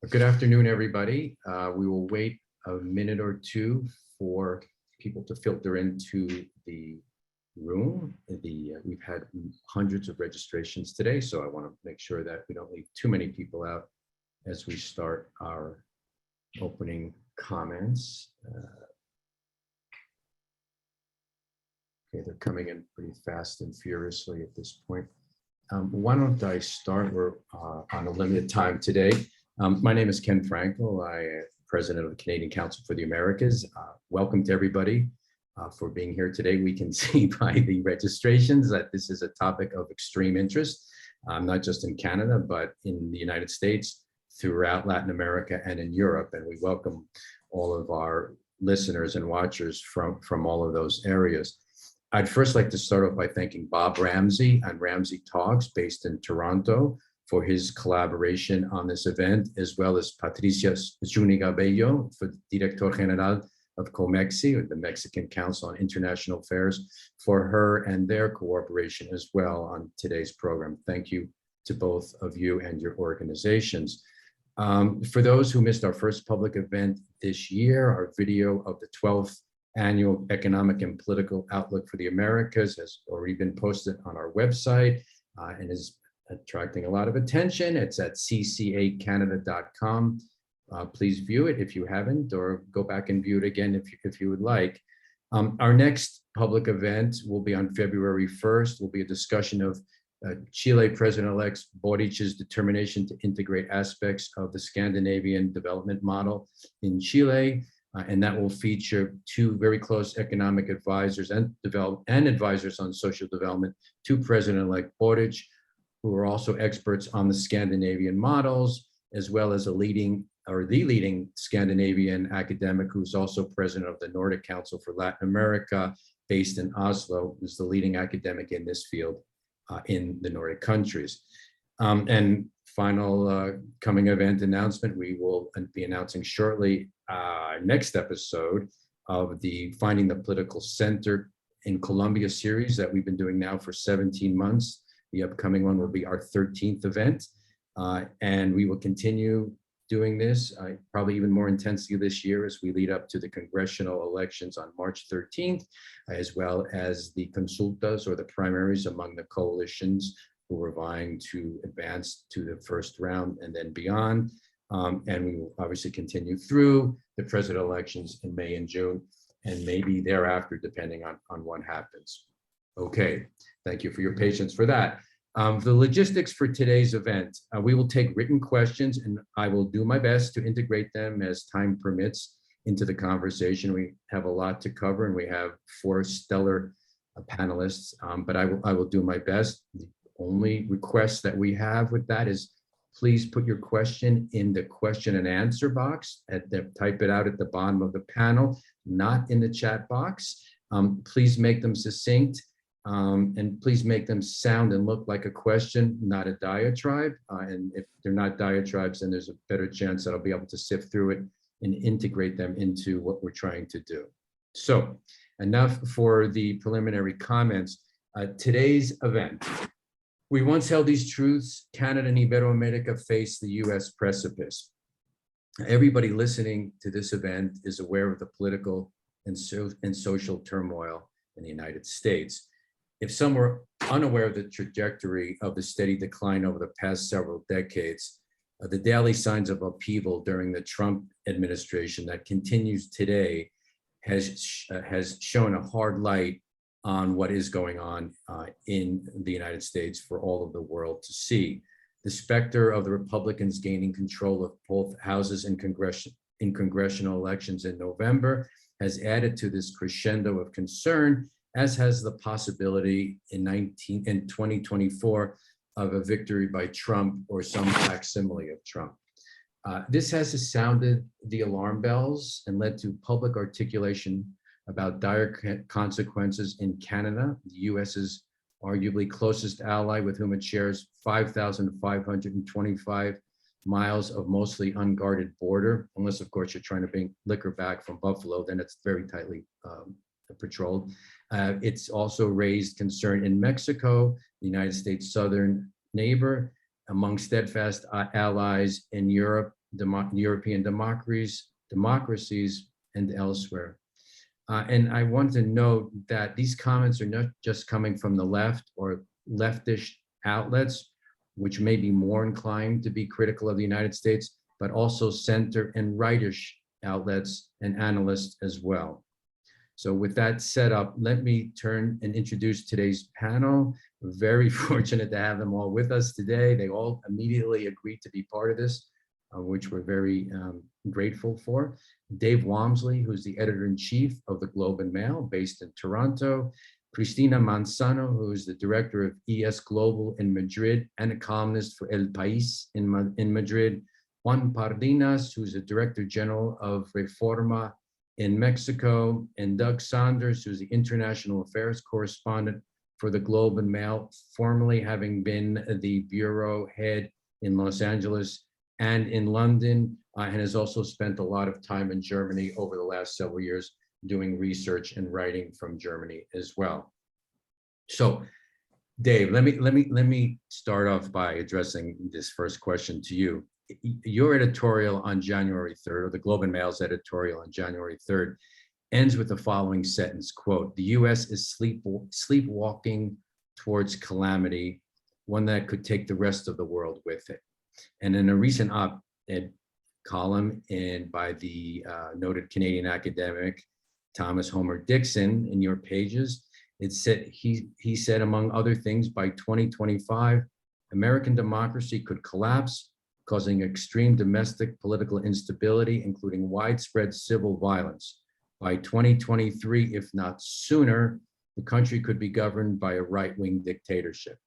Good afternoon, everybody. We will wait a minute or two for people to filter into the room. We've had hundreds of registrations today, so I want to make sure that we don't leave too many people out as we start our opening comments. Okay, they're coming in pretty fast and furiously at this point. Why don't I start? We're on a limited time today. My name is Ken Frankel. I am president of the Canadian Council for the Americas. Welcome to everybody for being here today. We can see by the registrations that this is a topic of extreme interest, not just in Canada, but in the United States, throughout Latin America, and in Europe. And we welcome all of our listeners and watchers from all of those areas. I'd first like to start off by thanking Bob Ramsay and RamsayTalks, based in Toronto, for his collaboration on this event, as well as Patricia Zuniga-Bello, for Director General of COMEXI, or the Mexican Council on International Affairs, for her and their cooperation as well on today's program. Thank you to both of you and your organizations. For those who missed our first public event this year, our video of the 12th Annual Economic and Political Outlook for the Americas has already been posted on our website and is attracting a lot of attention. It's at ccacanada.com. Please view it if you haven't, or go back and view it again if you would like. Our next public event will be on February 1st. Will be a discussion of Chile President-elect Boric's determination to integrate aspects of the Scandinavian development model in Chile. And that will feature two very close economic advisors and advisors on social development to President-elect Boric, who are also experts on the Scandinavian models, as well as the leading Scandinavian academic who's also president of the Nordic Council for Latin America, based in Oslo, who's the leading academic in this field in the Nordic countries. And final coming event announcement, we will be announcing shortly our next episode of the Finding the Political Center in Colombia series that we've been doing now for 17 months. The upcoming one will be our 13th event, and we will continue doing this probably even more intensely this year as we lead up to the congressional elections on March 13th, as well as the consultas, or the primaries, among the coalitions who are vying to advance to the first round and then beyond. And we will obviously continue through the president elections in May and June, and maybe thereafter, depending on what happens. Okay, thank you for your patience for that. The logistics for today's event, we will take written questions, and I will do my best to integrate them as time permits into the conversation. We have a lot to cover, and we have 4 stellar panelists, but I will do my best. The only request that we have with that is, please put your question in the question and answer box, type it out at the bottom of the panel, not in the chat box. Please make them succinct, and please make them sound and look like a question, not a diatribe. And if they're not diatribes, then there's a better chance that I'll be able to sift through it and integrate them into what we're trying to do. So enough for the preliminary comments. Today's event. We once held these truths: Canada and Ibero-America face the US precipice. Everybody listening to this event is aware of the political and social turmoil in the United States. If some were unaware of the trajectory of the steady decline over the past several decades, the daily signs of upheaval during the Trump administration that continues today has shown a hard light on what is going on in the United States for all of the world to see. The specter of the Republicans gaining control of both houses in congressional elections in November has added to this crescendo of concern, as has the possibility in 2024 of a victory by Trump or some facsimile of Trump. This has sounded the alarm bells and led to public articulation about dire consequences in Canada, the US's arguably closest ally, with whom it shares 5,525 miles of mostly unguarded border, unless of course you're trying to bring liquor back from Buffalo, then it's very tightly patrolled. It's also raised concern in Mexico, the United States' southern neighbor, among steadfast allies in Europe, European democracies, and elsewhere. And I want to note that these comments are not just coming from the left or leftish outlets, which may be more inclined to be critical of the United States, but also center and rightish outlets and analysts as well. So with that set up, let me turn and introduce today's panel. We're very fortunate to have them all with us today. They all immediately agreed to be part of this, which we're very grateful for. Dave Walmsley, who's the editor-in-chief of the Globe and Mail, based in Toronto. Cristina Manzano, who is the director of esglobal in Madrid and a columnist for El País in Madrid. Juan Pardinas, who's the director general of Reforma in Mexico, and Doug Saunders, who's the international affairs correspondent for the Globe and Mail, formerly having been the bureau head in Los Angeles and in London, and has also spent a lot of time in Germany over the last several years doing research and writing from Germany as well. So, Dave, let me start off by addressing this first question to you. Your editorial on January 3rd, or the Globe and Mail's editorial on January 3rd, ends with the following sentence, quote, "The US is sleepwalking towards calamity, one that could take the rest of the world with it." And in a recent op-ed column by the noted Canadian academic Thomas Homer Dixon in your pages, it said, he said, among other things, by 2025, American democracy could collapse, causing extreme domestic political instability, including widespread civil violence. By 2023, if not sooner, the country could be governed by a right-wing dictatorship.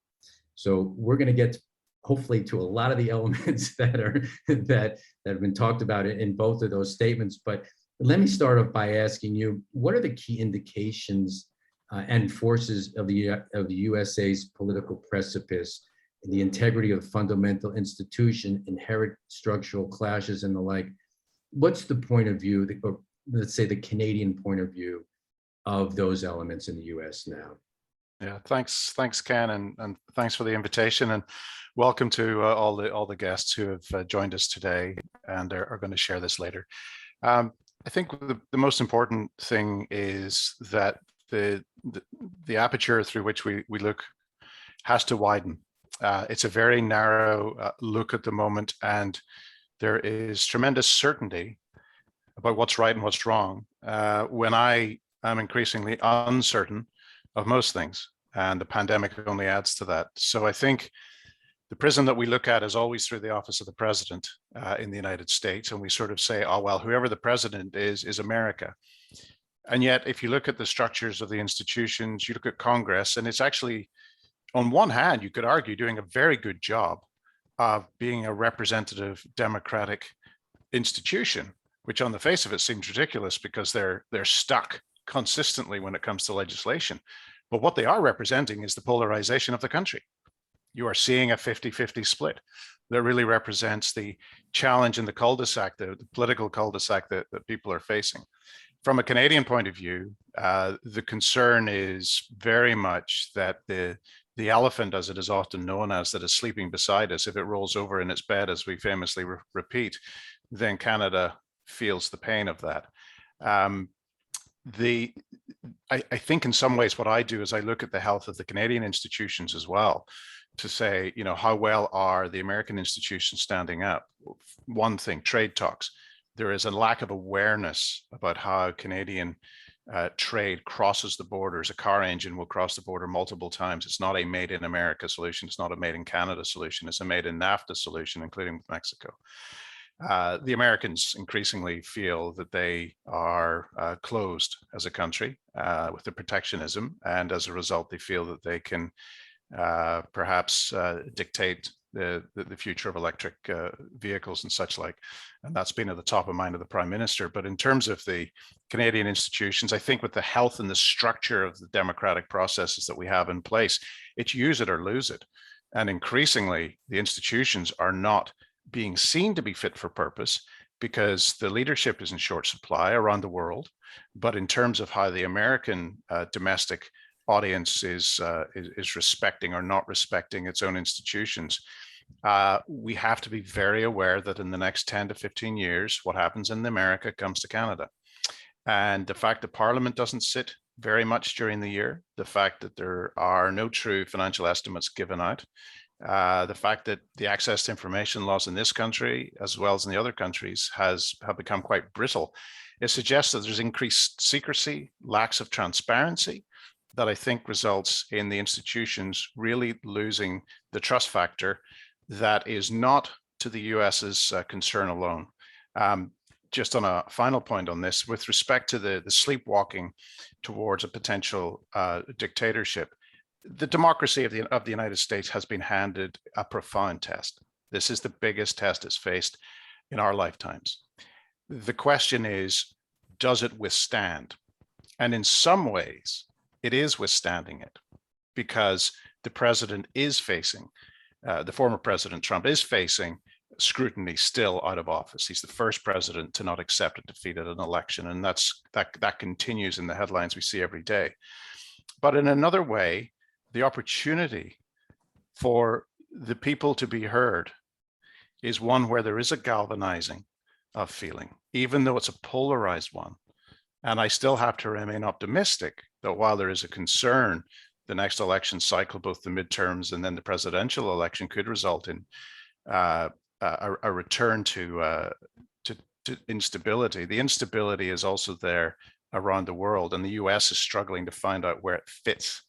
So we're going to get hopefully to a lot of the elements that have been talked about in both of those statements. But let me start off by asking you, what are the key indications and forces of the USA's political precipice, the integrity of fundamental institution, inherent structural clashes, and the like? What's the point of view, or let's say the Canadian point of view, of those elements in the US now? Yeah, thanks, Ken, and thanks for the invitation, and welcome to all the guests who have joined us today and are going to share this later. I think the most important thing is that the aperture through which we look has to widen. It's a very narrow look at the moment, and there is tremendous certainty about what's right and what's wrong when I am increasingly uncertain of most things, and the pandemic only adds to that. So I think the prism that we look at is always through the office of the president in the United States, and we sort of say, oh, well, whoever the president is America. And yet, if you look at the structures of the institutions, you look at Congress, and it's actually, on one hand, you could argue, doing a very good job of being a representative democratic institution, which on the face of it seems ridiculous because they're stuck consistently when it comes to legislation. But what they are representing is the polarization of the country. You are seeing a 50-50 split that really represents the challenge in the cul-de-sac, the political cul-de-sac that people are facing. From a Canadian point of view, the concern is very much that the elephant, as it is often known as, that is sleeping beside us, if it rolls over in its bed, as we famously repeat, then Canada feels the pain of that. I think in some ways what I do is I look at the health of the Canadian institutions as well, to say, you know, how well are the American institutions standing up? One thing, trade talks. There is a lack of awareness about how Canadian trade crosses the borders. A car engine will cross the border multiple times. It's not a made in America solution. It's not a made in Canada solution. It's a made in NAFTA solution, including Mexico. The Americans increasingly feel that they are closed as a country with the protectionism, and as a result, they feel that they can perhaps dictate the future of electric vehicles and such like. And that's been at the top of mind of the Prime Minister. But in terms of the Canadian institutions, I think with the health and the structure of the democratic processes that we have in place, it's use it or lose it. And increasingly, the institutions are not being seen to be fit for purpose because the leadership is in short supply around the world. But in terms of how the American domestic audience is respecting or not respecting its own institutions, we have to be very aware that in the next 10 to 15 years, what happens in America comes to Canada. And the fact that Parliament doesn't sit very much during the year, the fact that there are no true financial estimates given out, the fact that the access to information laws in this country, as well as in the other countries, have become quite brittle. It suggests that there's increased secrecy, lacks of transparency, that I think results in the institutions really losing the trust factor that is not to the US's concern alone. Just on a final point on this, with respect to the sleepwalking towards a potential dictatorship, the democracy of the United States has been handed a profound test. This is the biggest test it's faced in our lifetimes. The question is, does it withstand? And in some ways, it is withstanding it, because the president is facing, the former President Trump is facing scrutiny still out of office. He's the first president to not accept a defeat at an election, and that continues in the headlines we see every day. But in another way, the opportunity for the people to be heard is one where there is a galvanizing of feeling, even though it's a polarized one. And I still have to remain optimistic that while there is a concern, the next election cycle, both the midterms and then the presidential election, could result in a return to instability. The instability is also there around the world, and the US is struggling to find out where it fits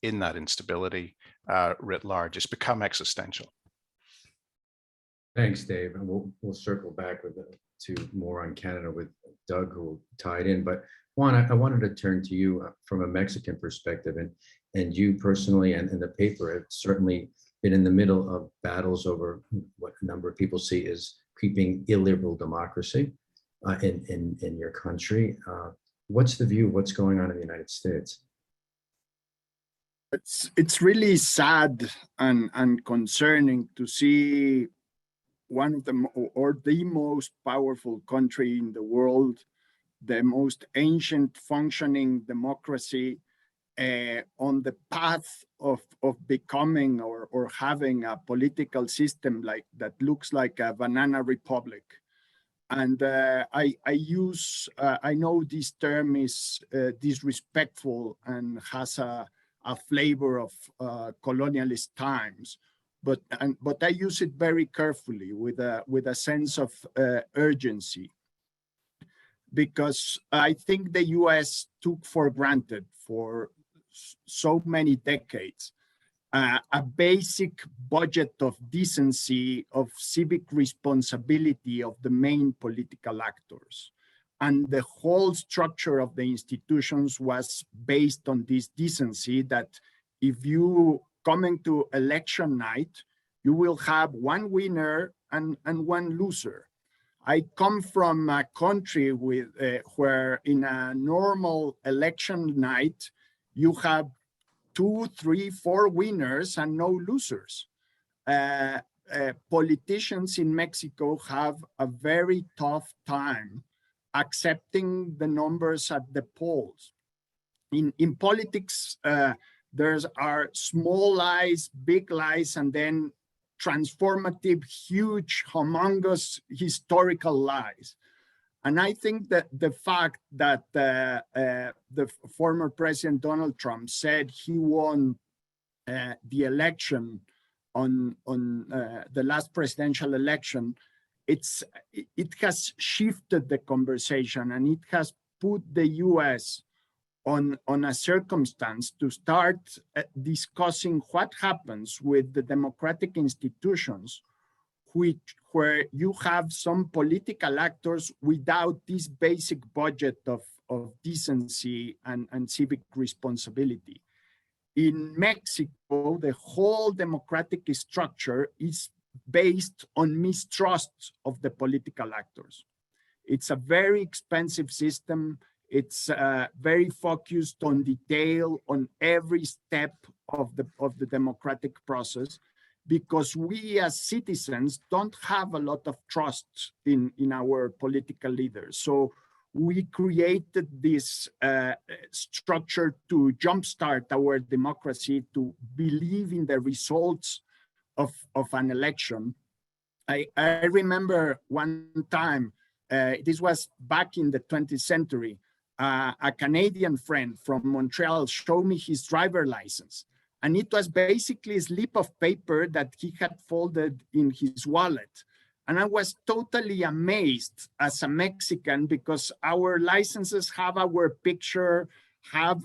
in that instability writ large. It's become existential. Thanks, Dave. And we'll circle back to more on Canada with Doug, who will tie it in. But Juan, I wanted to turn to you from a Mexican perspective, and you personally and the paper have certainly been in the middle of battles over what a number of people see as creeping illiberal democracy in your country. What's the view of what's going on in the United States? It's really sad and concerning to see one of the most powerful country in the world, the most ancient functioning democracy, on the path of becoming or having a political system like that looks like a banana republic. And I know this term is disrespectful and has a flavor of colonialist times, but I use it very carefully with a sense of urgency, because I think the US took for granted for so many decades a basic budget of decency, of civic responsibility of the main political actors. And the whole structure of the institutions was based on this decency, that if you coming to election night, you will have one winner and one loser. I come from a country with where in a normal election night, you have 2, 3, 4 winners and no losers. Politicians in Mexico have a very tough time accepting the numbers at the polls. In politics, there are small lies, big lies, and then transformative, huge, humongous historical lies. And I think that the fact that the former President Donald Trump said he won the election on the last presidential election, it has shifted the conversation, and it has put the US on a circumstance to start discussing what happens with the democratic institutions where you have some political actors without this basic budget of decency and civic responsibility. In Mexico, the whole democratic structure is based on mistrust of the political actors. It's a very expensive system. It's very focused on detail on every step of the democratic process, because we as citizens don't have a lot of trust in our political leaders. So we created this structure to jumpstart our democracy, to believe in the results of an election. I remember one time, this was back in the 20th century, a Canadian friend from Montreal showed me his driver license. And it was basically a slip of paper that he had folded in his wallet. And I was totally amazed as a Mexican, because our licenses have our picture, have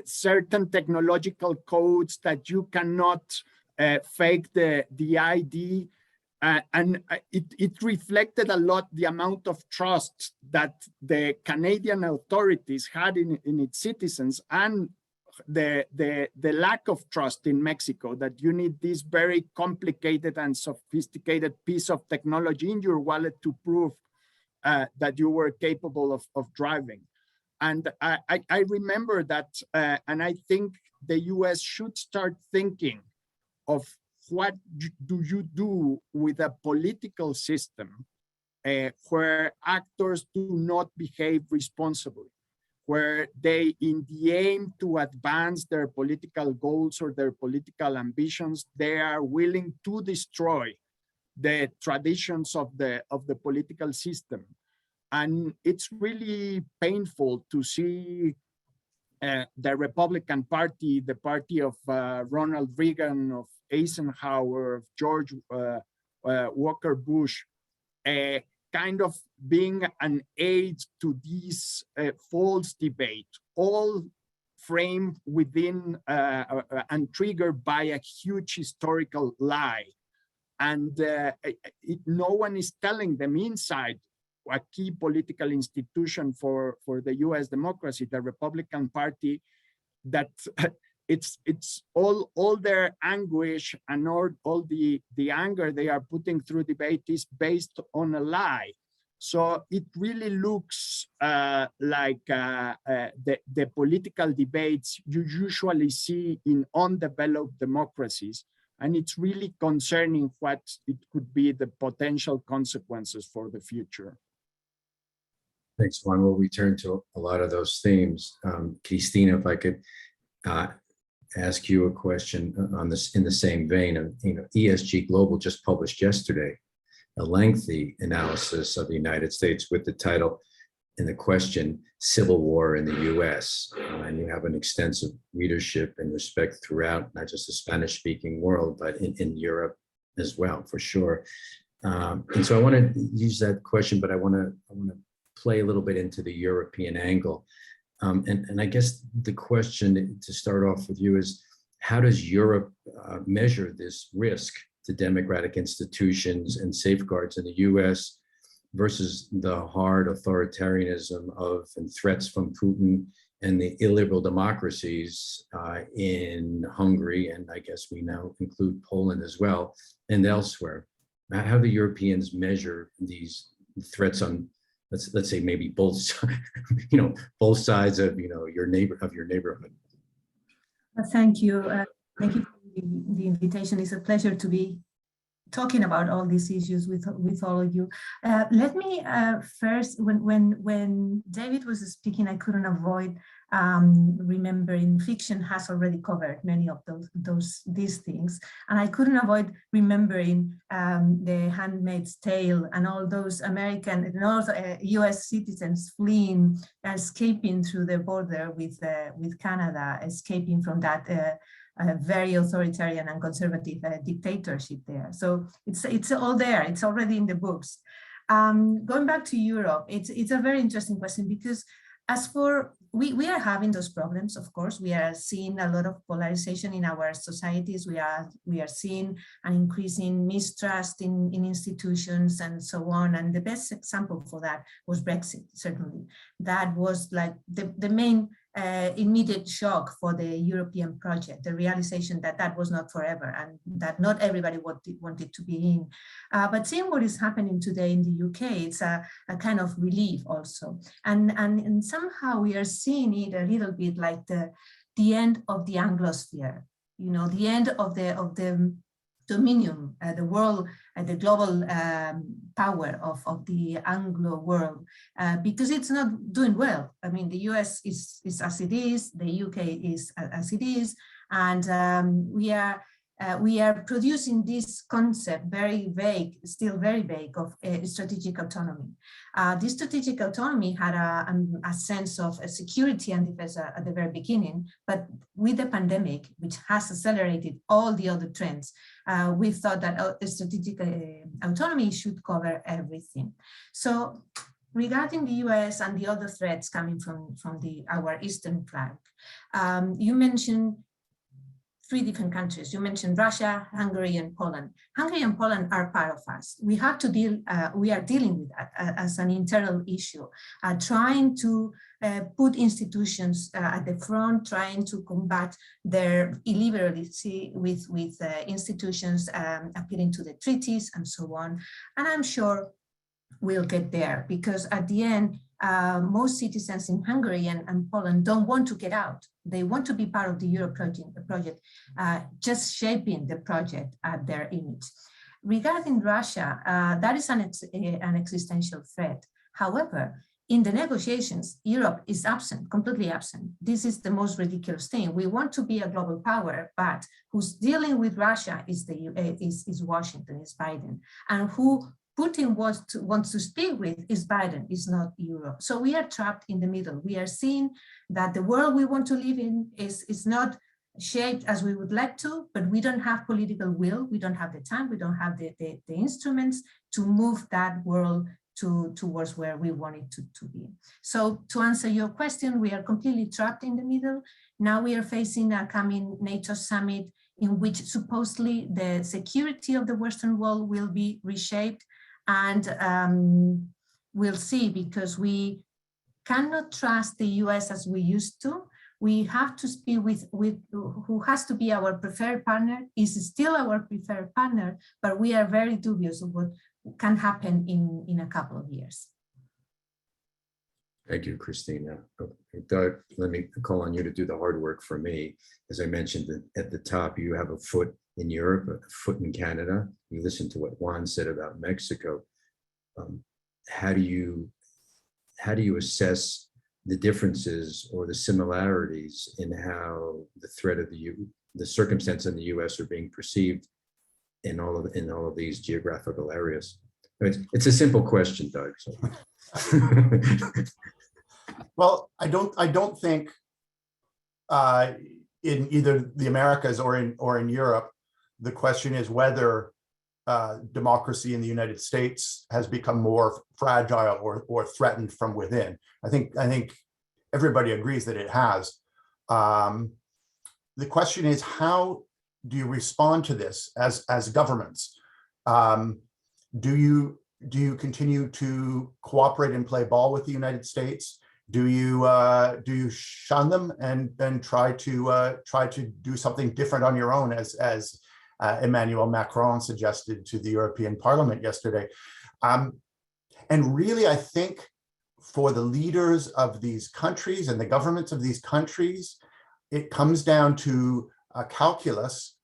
certain technological codes that you cannot fake the ID. And it reflected a lot the amount of trust that the Canadian authorities had in its citizens, and the lack of trust in Mexico, that you need this very complicated and sophisticated piece of technology in your wallet to prove that you were capable of driving. And I remember that, and I think the US should start thinking of what do you do with a political system where actors do not behave responsibly, where they, in the aim to advance their political goals or their political ambitions, they are willing to destroy the traditions of the political system. And it's really painful to see the Republican Party, the party of Ronald Reagan, of Eisenhower, of George Walker Bush, kind of being an aid to this false debate, all framed within and triggered by a huge historical lie. And no one is telling them inside a key political institution for the US democracy, the Republican Party, that it's all their anguish and all the anger they are putting through debate is based on a lie. So it really looks like the political debates you usually see in undeveloped democracies. And it's really concerning what it could be the potential consequences for the future. Thanks, Juan. We'll return to a lot of those themes. Cristina, if I could ask you a question on this in the same vein of, ESG Global just published yesterday a lengthy analysis of the United States with the title and the question, Civil War in the US. And you have an extensive readership and respect throughout, not just the Spanish-speaking world, but in Europe as well, for sure. And so I want to use that question, but I want to play a little bit into the European angle. And I guess the question to start off with you is, how does Europe measure this risk to democratic institutions and safeguards in the US versus the hard authoritarianism of and threats from Putin and the illiberal democracies in Hungary, and I guess we now include Poland as well, and elsewhere? How do Europeans measure these threats on, let's say maybe both both sides of your neighborhood? Thank you. Thank you for the invitation. It's a pleasure to be talking about all these issues with all of you. Let me first, when David was speaking, I couldn't avoid remembering fiction has already covered many of these things, and I couldn't avoid remembering The Handmaid's Tale and all those American and also U.S. citizens fleeing, escaping through the border with Canada, escaping from that very authoritarian and conservative dictatorship there. So it's all there. It's already in the books. Going back to Europe, it's a very interesting question, because as for we are having those problems, of course. We are seeing a lot of polarization in our societies. We are seeing an increasing mistrust in institutions and so on. And the best example for that was Brexit, certainly. That was like the main immediate shock for the European project, the realization that that was not forever and that not everybody wanted to be in. But seeing what is happening today in the UK, it's a kind of relief also. And somehow we are seeing it a little bit like the end of the Anglosphere, the end of the dominion, the world, the global power of the Anglo world, because it's not doing well. I mean, the US is as it is, the UK is as it is, and we are we are producing this concept, very vague, still very vague, of strategic autonomy. This strategic autonomy had a sense of security and defense at the very beginning, but with the pandemic, which has accelerated all the other trends, we thought that strategic autonomy should cover everything. So regarding the US and the other threats coming from our eastern flank, you mentioned 3 different countries. You mentioned Russia, Hungary, and Poland. Hungary and Poland are part of us. We have to we are dealing with that as an internal issue, trying to put institutions at the front, trying to combat their illiberality with institutions appealing to the treaties and so on. And I'm sure we'll get there, because at the end, most citizens in Hungary and Poland don't want to get out. They want to be part of the Euro project, just shaping the project at their image. Regarding Russia, that is an existential threat. However, in the negotiations, Europe is absent, completely absent. This is the most ridiculous thing. We want to be a global power, but who's dealing with Russia is Washington, is Biden, and who Putin wants to speak with is Biden, is not Europe. So we are trapped in the middle. We are seeing that the world we want to live in is not shaped as we would like to, but we don't have political will. We don't have the time. We don't have the instruments to move that world towards where we want it to be. So to answer your question, we are completely trapped in the middle. Now we are facing a coming NATO summit in which supposedly the security of the Western world will be reshaped. And we'll see, because we cannot trust the US as we used to. We have to speak with who has to be our preferred partner, is still our preferred partner, but we are very dubious of what can happen in a couple of years. Thank you, Cristina. Doug, let me call on you to do the hard work for me. As I mentioned at the top, you have a foot in Europe, a foot in Canada. You listened to what Juan said about Mexico. How do you assess the differences or the similarities in how the threat of the circumstance in the U.S. are being perceived in all of these geographical areas? It's a simple question, Doug. So. Well, I don't think in either the Americas or in Europe, the question is whether democracy in the United States has become more fragile or threatened from within. I think everybody agrees that it has. The question is, how do you respond to this as governments? Do you continue to cooperate and play ball with the United States? Do you shun them and then try to do something different on your own, as Emmanuel Macron suggested to the European Parliament yesterday? And really, I think for the leaders of these countries and the governments of these countries, it comes down to a calculus,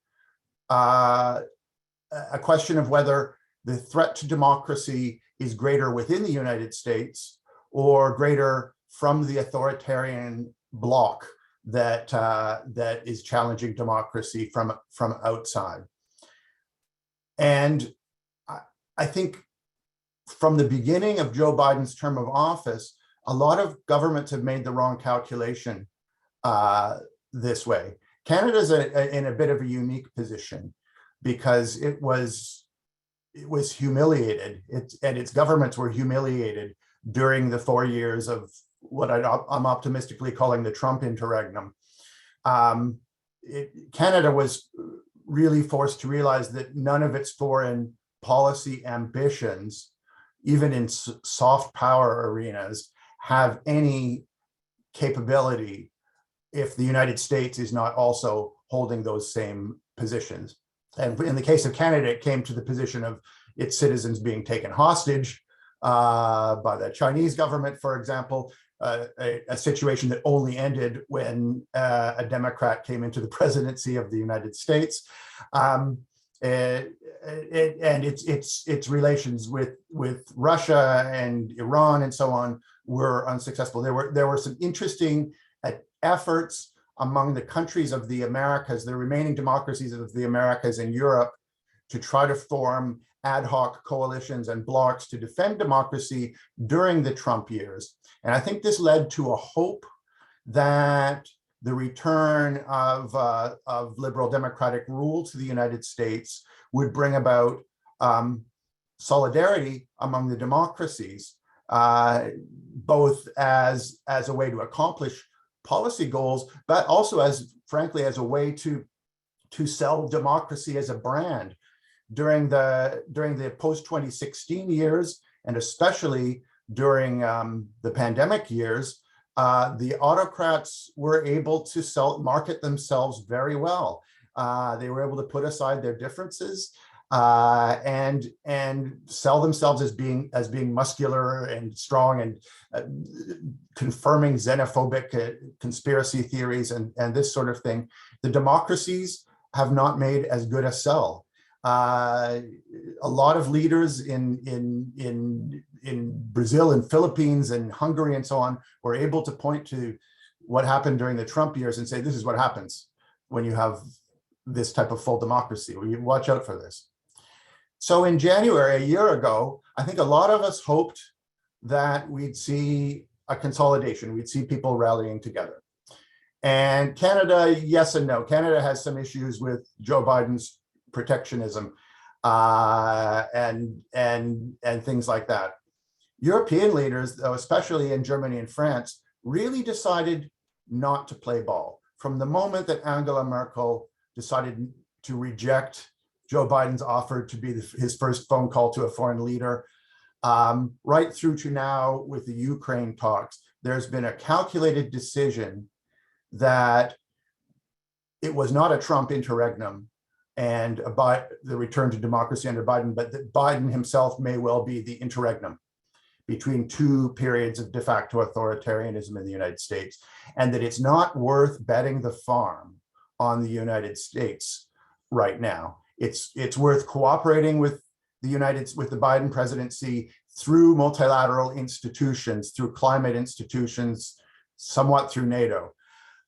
a question of whether the threat to democracy is greater within the United States or greater from the authoritarian bloc that is challenging democracy from outside. And I think from the beginning of Joe Biden's term of office, a lot of governments have made the wrong calculation this way. Canada's in a bit of a unique position because it was humiliated. And its governments were humiliated during the 4 years of what I'm optimistically calling the Trump interregnum. Canada was really forced to realize that none of its foreign policy ambitions, even in soft power arenas, have any capability if the United States is not also holding those same positions. And in the case of Canada, it came to the position of its citizens being taken hostage by the Chinese government, for example, a situation that only ended when a Democrat came into the presidency of the United States. And its relations with Russia and Iran and so on were unsuccessful. There were some interesting efforts among the countries of the Americas, the remaining democracies of the Americas and Europe, to try to form ad hoc coalitions and blocs to defend democracy during the Trump years. And I think this led to a hope that the return of liberal democratic rule to the United States would bring about solidarity among the democracies, both as a way to accomplish policy goals, but also as, frankly, as a way to sell democracy as a brand during the post-2016 years, and especially during the pandemic years. The autocrats were able to market themselves very well. They were able to put aside their differences and sell themselves as being muscular and strong and confirming xenophobic conspiracy theories and this sort of thing. The democracies have not made as good a sell. A lot of leaders in Brazil and Philippines and Hungary and so on were able to point to what happened during the Trump years and say, this is what happens when you have this type of full democracy. Well, you watch out for this. So in January, a year ago, I think a lot of us hoped that we'd see a consolidation. We'd see people rallying together. And Canada, yes and no. Canada has some issues with Joe Biden's protectionism and things like that. European leaders, though, especially in Germany and France, really decided not to play ball. From the moment that Angela Merkel decided to reject Joe Biden's offer to be his first phone call to a foreign leader, right through to now with the Ukraine talks, there's been a calculated decision that it was not a Trump interregnum and the return to democracy under Biden, but that Biden himself may well be the interregnum between two periods of de facto authoritarianism in the United States, and that it's not worth betting the farm on the United States right now. It's worth cooperating with the Biden presidency through multilateral institutions, through climate institutions, somewhat through NATO,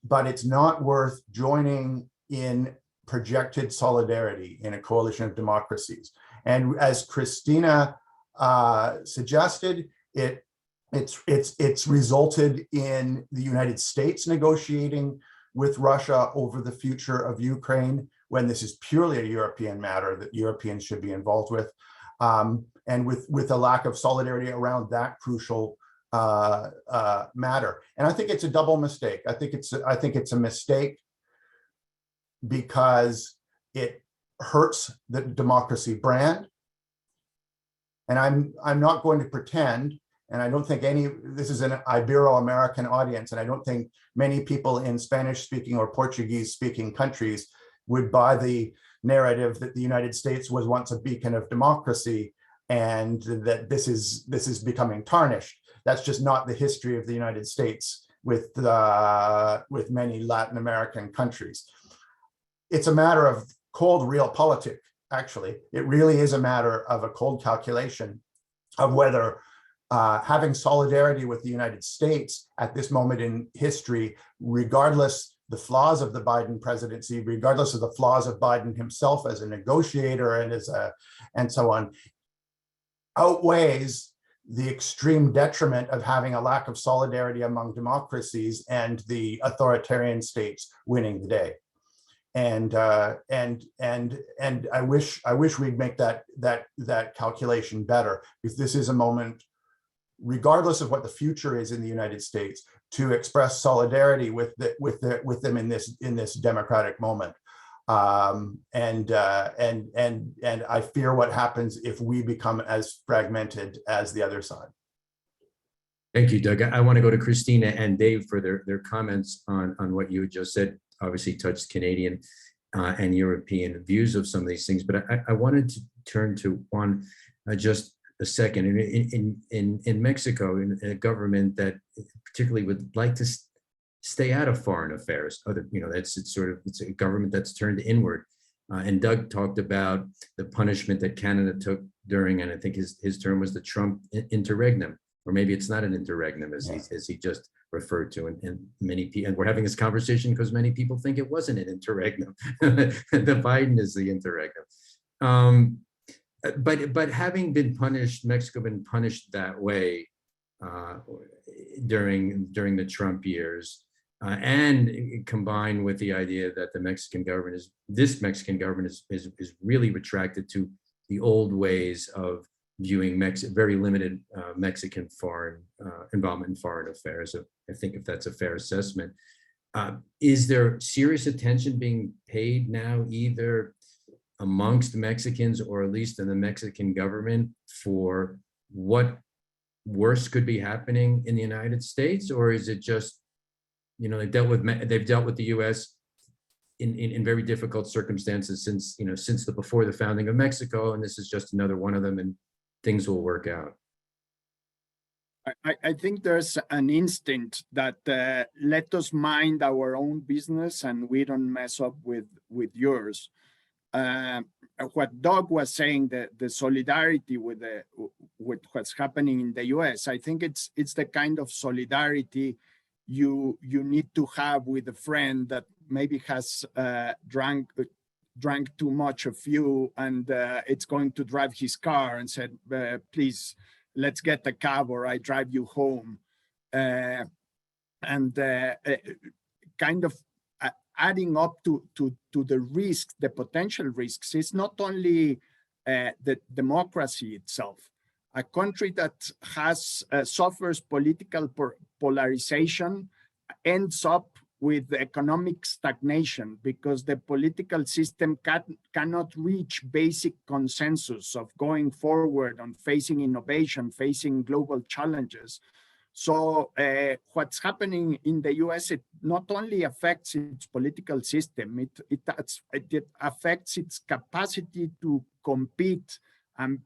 but it's not worth joining in projected solidarity in a coalition of democracies. And as Cristina suggested, it's resulted in the United States negotiating with Russia over the future of Ukraine, when this is purely a European matter that Europeans should be involved with, and with a lack of solidarity around that crucial matter. And I think it's a double mistake. I think it's a mistake because it hurts the democracy brand. And I'm not going to pretend, and I don't think this is an Ibero-American audience, and I don't think many people in Spanish-speaking or Portuguese-speaking countries would buy the narrative that the United States was once a beacon of democracy and that this is becoming tarnished. That's just not the history of the United States with many Latin American countries. It's a matter of cold realpolitik, actually. It really is a matter of a cold calculation of whether having solidarity with the United States at this moment in history, regardless the flaws of the Biden presidency, regardless of the flaws of Biden himself as a negotiator and so on, outweighs the extreme detriment of having a lack of solidarity among democracies and the authoritarian states winning the day. And I wish we'd make that calculation better, because this is a moment, regardless of what the future is in the United States, to express solidarity with them in this democratic moment. And I fear what happens if we become as fragmented as the other side. Thank you, Doug. I want to go to Cristina and Dave for their comments on what you had just said. Obviously touched Canadian and European views of some of these things, but I wanted to turn to Juan just a second. In Mexico, in a government that particularly would like to stay out of foreign affairs, it's a government that's turned inward. And Doug talked about the punishment that Canada took during, and I think his term was the Trump interregnum, or maybe it's not an interregnum, as he just referred to, and many people, and we're having this conversation because many people think it wasn't an interregnum. The Biden is the interregnum. But having been punished, Mexico been punished that way during the Trump years, and combined with the idea that this Mexican government is really retracted to the old ways of viewing very limited Mexican foreign involvement in foreign affairs. I think if that's a fair assessment. Is there serious attention being paid now, either amongst Mexicans or at least in the Mexican government, for what worse could be happening in the United States? Or is it just, they've dealt with the US in very difficult circumstances since before the founding of Mexico, and this is just another one of them, and things will work out? I think there's an instinct that let us mind our own business and we don't mess up with yours. What Doug was saying, the solidarity with what's happening in the US, I think it's the kind of solidarity you need to have with a friend that maybe has drank too much of you, and it's going to drive his car, and said, please, let's get a cab or I drive you home. Kind of adding up to the risks, the potential risks, is not only the democracy itself. A country that suffers political polarization ends up with economic stagnation, because the political system cannot reach basic consensus of going forward on facing innovation, facing global challenges. So what's happening in the US, it not only affects its political system, it affects its capacity to compete and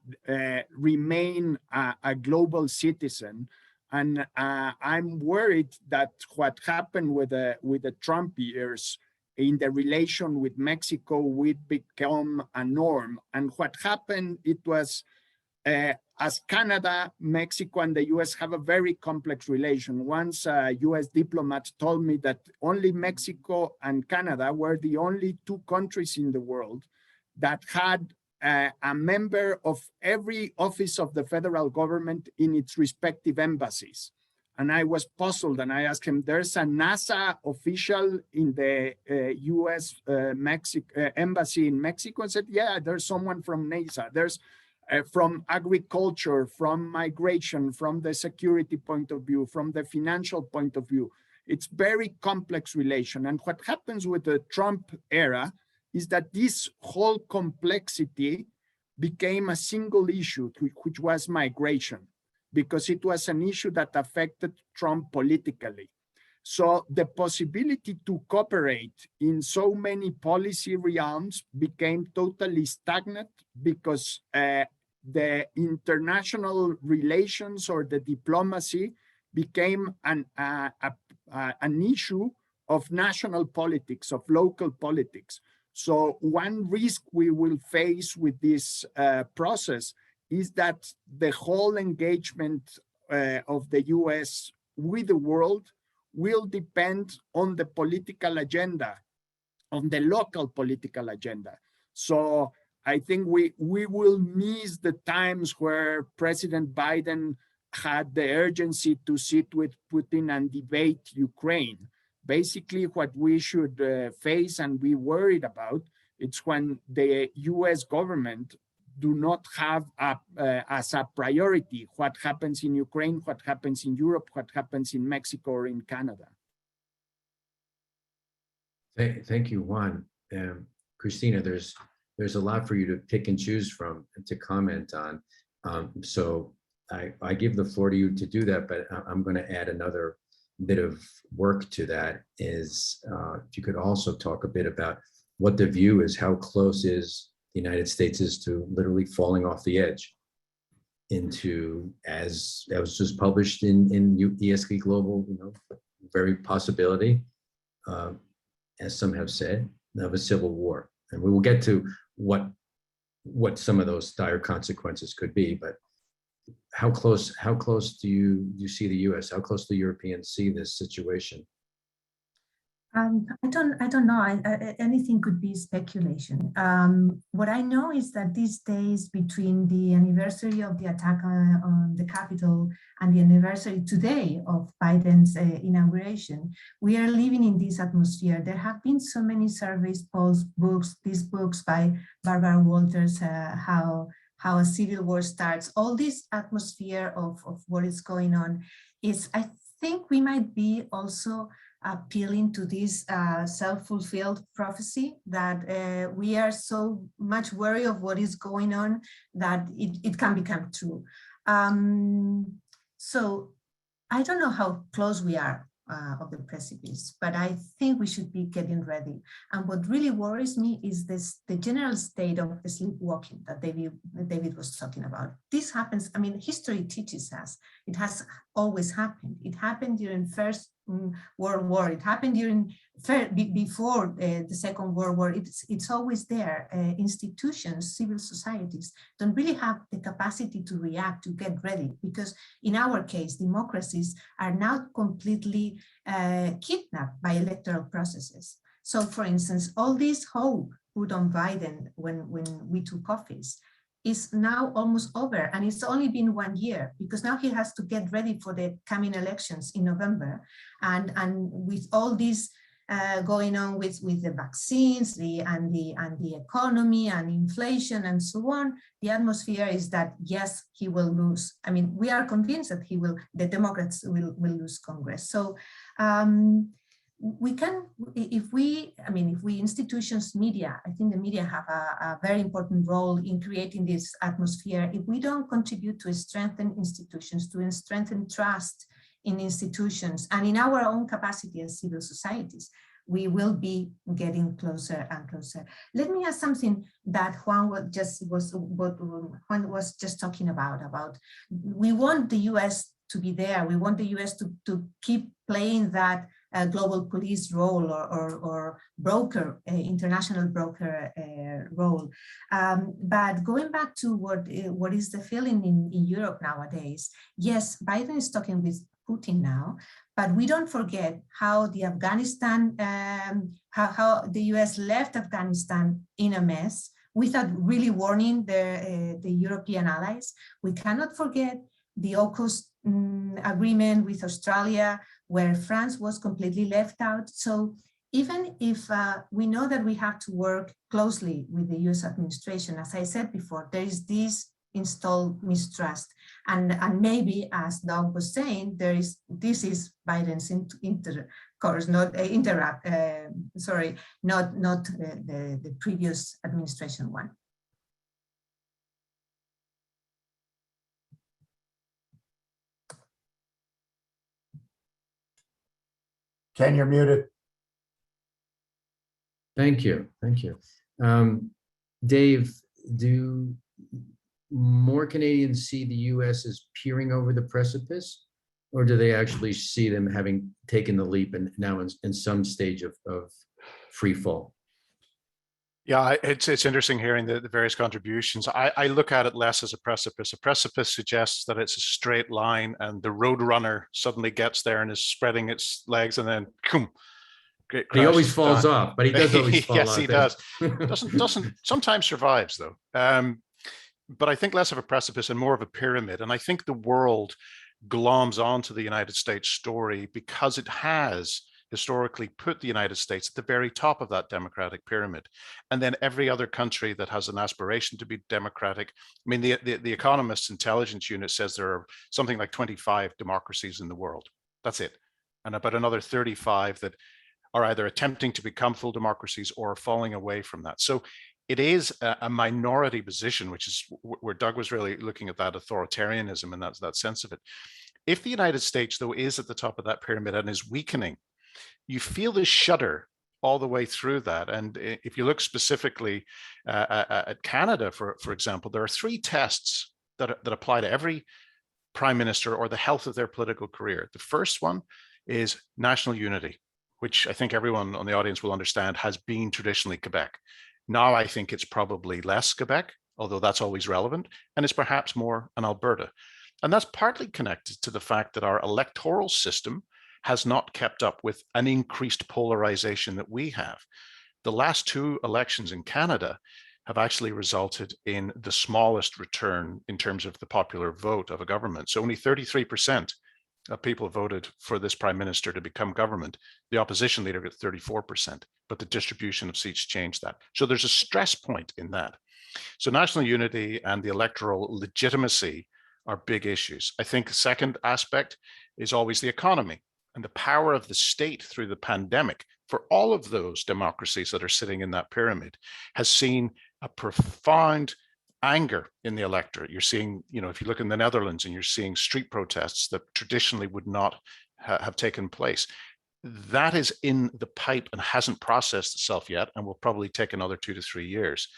remain a global citizen. And I'm worried that what happened with the Trump years in the relation with Mexico would become a norm. And what happened, it was, as Canada, Mexico, and the US have a very complex relation. Once a US diplomat told me that only Mexico and Canada were the only two countries in the world that had a member of every office of the federal government in its respective embassies. And I was puzzled, and I asked him, there's a NASA official in the US embassy in Mexico? And said, yeah, there's someone from NASA. There's from agriculture, from migration, from the security point of view, from the financial point of view. It's very complex relation. And what happens with the Trump era is that this whole complexity became a single issue, which was migration, because it was an issue that affected Trump politically. So the possibility to cooperate in so many policy realms became totally stagnant, because the international relations or the diplomacy became an issue of national politics, of local politics. So one risk we will face with this process is that the whole engagement of the US with the world will depend on the political agenda, on the local political agenda. So I think we will miss the times where President Biden had the urgency to sit with Putin and debate Ukraine. Basically, what we should face and be worried about, it's when the US government do not have as a priority what happens in Ukraine, what happens in Europe, what happens in Mexico or in Canada. Thank you, Juan. Cristina, there's a lot for you to pick and choose from and to comment on. So I give the floor to you to do that, but I'm going to add another bit of work to that. Is if you could also talk a bit about what the view is, how close is the United States is to literally falling off the edge into, as that was just published in ESG Global, very possibility, as some have said, of a civil war. And we will get to what some of those dire consequences could be, but how close do you see the U.S.? How close do Europeans see this situation? I don't know. Anything could be speculation. What I know is that these days, between the anniversary of the attack on the Capitol and the anniversary today of Biden's inauguration, we are living in this atmosphere. There have been so many surveys, polls, books, these books by Barbara Walters, how a civil war starts. All this atmosphere of what is going on is, I think we might be also appealing to this self-fulfilled prophecy that we are so much worried of what is going on that it can become true. So I don't know how close we are of the precipice, but I think we should be getting ready. And what really worries me is the general state of sleepwalking that David was talking about. This happens, I mean, history teaches us, it has always happened. It happened during First World War, it happened before the Second World War. It's always there. Institutions, civil societies don't really have the capacity to react, to get ready, because in our case, democracies are now completely kidnapped by electoral processes. So for instance, all this hope put on Biden when we took office is now almost over, and it's only been 1 year, because now he has to get ready for the coming elections in November. And with all this going on with the vaccines and the economy and inflation and so on, the atmosphere is that yes, he will lose. I mean, we are convinced that the Democrats will lose Congress. So we can, if we institutions, media, I think the media have a very important role in creating this atmosphere. If we don't contribute to strengthen institutions, to strengthen trust in institutions and in our own capacity as civil societies, we will be getting closer and closer. Let me ask something that Juan was just talking about. We want the US to be there. We want the US to keep playing that global police role or broker, international broker role. But going back to what is the feeling in Europe nowadays, yes, Biden is talking with Putin now, but we don't forget how the Afghanistan, how the US left Afghanistan in a mess without really warning the European allies. We cannot forget the AUKUS agreement with Australia, where France was completely left out. So even if we know that we have to work closely with the US administration, as I said before, there is this installed mistrust. And maybe, as Doug was saying, this is Biden's intercourse, not not the previous administration one. Ken, you're muted. Thank you. Dave, do more Canadians see the US as peering over the precipice, or do they actually see them having taken the leap and now in some stage of free fall? Yeah, it's interesting hearing the various contributions. I look at it less as a precipice. A precipice suggests that it's a straight line and the road runner suddenly gets there and is spreading its legs and then boom, he always falls off, but he does always fall off. Yes, he does. Doesn't sometimes survives though. But I think less of a precipice and more of a pyramid. And I think the world gloms onto the United States story because it has historically put the United States at the very top of that democratic pyramid. And then every other country that has an aspiration to be democratic. I mean, the Economist's intelligence unit says there are something like 25 democracies in the world. That's it. And about another 35 that are either attempting to become full democracies or falling away from that. So it is a minority position, which is where Doug was really looking at that authoritarianism and that sense of it. If the United States, though, is at the top of that pyramid and is weakening, you feel the shudder all the way through that. And if you look specifically at Canada, for example, there are 3 tests that apply to every prime minister or the health of their political career. The first one is national unity, which I think everyone on the audience will understand has been traditionally Quebec. Now I think it's probably less Quebec, although that's always relevant, and it's perhaps more an Alberta. And that's partly connected to the fact that our electoral system has not kept up with an increased polarization that we have. The last two elections in Canada have actually resulted in the smallest return in terms of the popular vote of a government. So only 33% of people voted for this prime minister to become government. The opposition leader got 34%, but the distribution of seats changed that. So there's a stress point in that. So national unity and the electoral legitimacy are big issues. I think the second aspect is always the economy and the power of the state through the pandemic for all of those democracies that are sitting in that pyramid has seen a profound anger in the electorate. You're seeing, if you look in the Netherlands and you're seeing street protests that traditionally would not have taken place. That is in the pipe and hasn't processed itself yet and will probably take another 2 to 3 years.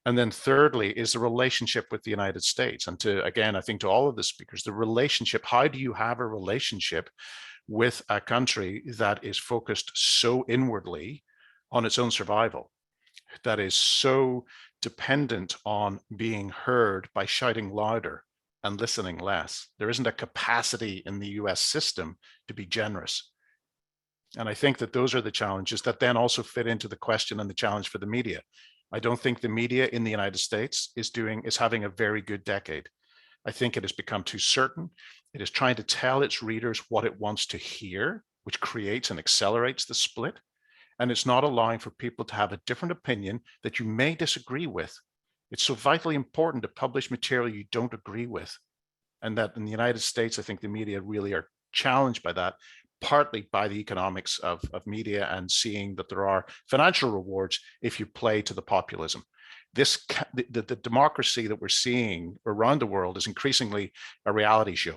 And then thirdly is the relationship with the United States. And again, I think to all of the speakers, the relationship, how do you have a relationship with a country that is focused so inwardly on its own survival, that is so dependent on being heard by shouting louder and listening less? There isn't a capacity in the US system to be generous. And I think that those are the challenges that then also fit into the question and the challenge for the media. I don't think the media in the United States is having a very good decade. I think it has become too certain. It is trying to tell its readers what it wants to hear, which creates and accelerates the split. And it's not allowing for people to have a different opinion that you may disagree with. It's so vitally important to publish material you don't agree with. And that in the United States, I think the media really are challenged by that, partly by the economics of media and seeing that there are financial rewards if you play to the populism. The democracy that we're seeing around the world is increasingly a reality show,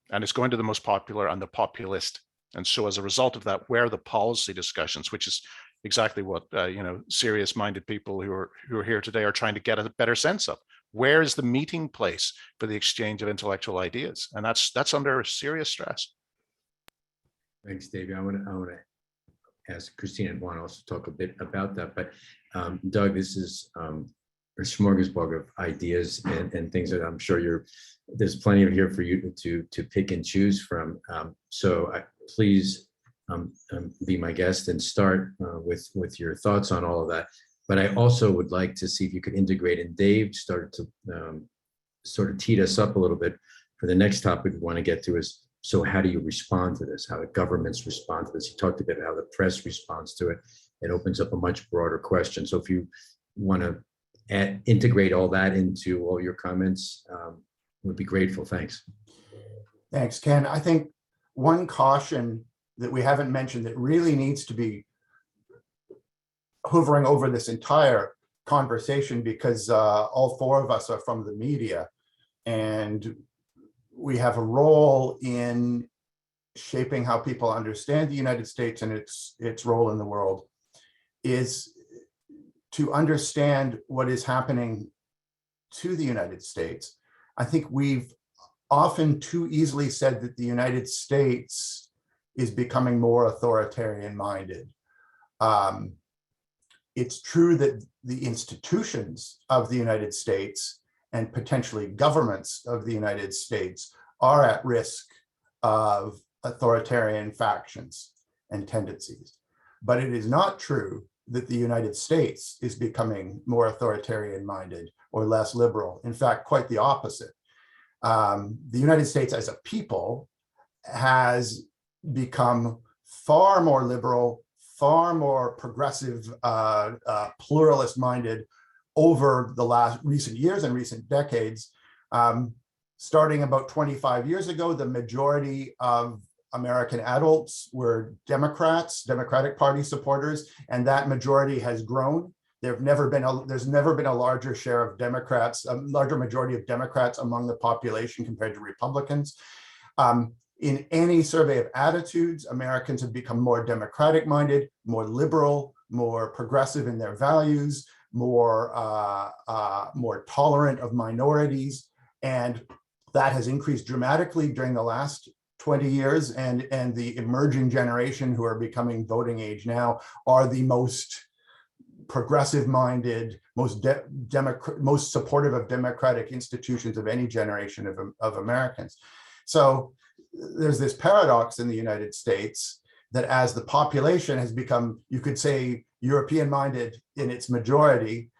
and it's going to the most popular and the populist. And so as a result of that, where are the policy discussions, which is exactly what serious-minded people who are here today are trying to get a better sense of. Where is the meeting place for the exchange of intellectual ideas? And that's under serious stress. Thanks, David. I want to ask Cristina and Juan also talk a bit about that. But Doug, this is a smorgasbord of ideas and things that I'm sure there's plenty of here for you to pick and choose from. Please be my guest and start with your thoughts on all of that. But I also would like to see if you could integrate, and Dave started to sort of teed us up a little bit for the next topic we want to get to is, so how do you respond to this? How the governments respond to this? You talked a bit about how the press responds to it. It opens up a much broader question. So if you want to integrate all that into all your comments, would be grateful. Thanks. Thanks, Ken. I think one caution that we haven't mentioned that really needs to be hovering over this entire conversation, because all four of us are from the media and we have a role in shaping how people understand the United States and its role in the world, is to understand what is happening to the United States. I think we've often too easily said that the United States is becoming more authoritarian minded. It's true that the institutions of the United States and potentially governments of the United States are at risk of authoritarian factions and tendencies. But it is not true that the United States is becoming more authoritarian minded or less liberal. In fact, quite the opposite. The United States as a people has become far more liberal, far more progressive, pluralist minded over the recent years and recent decades. Starting about 25 years ago, the majority of American adults were Democrats, Democratic Party supporters, and that majority has grown. There's never been a larger share of Democrats, a larger majority of Democrats among the population compared to Republicans. In any survey of attitudes, Americans have become more democratic minded, more liberal, more progressive in their values, more tolerant of minorities, and that has increased dramatically during the last 20 years. And the emerging generation who are becoming voting age now are the most progressive minded, most supportive of democratic institutions of any generation of Americans. So there's this paradox in the United States that as the population has become, you could say, European-minded in its majority,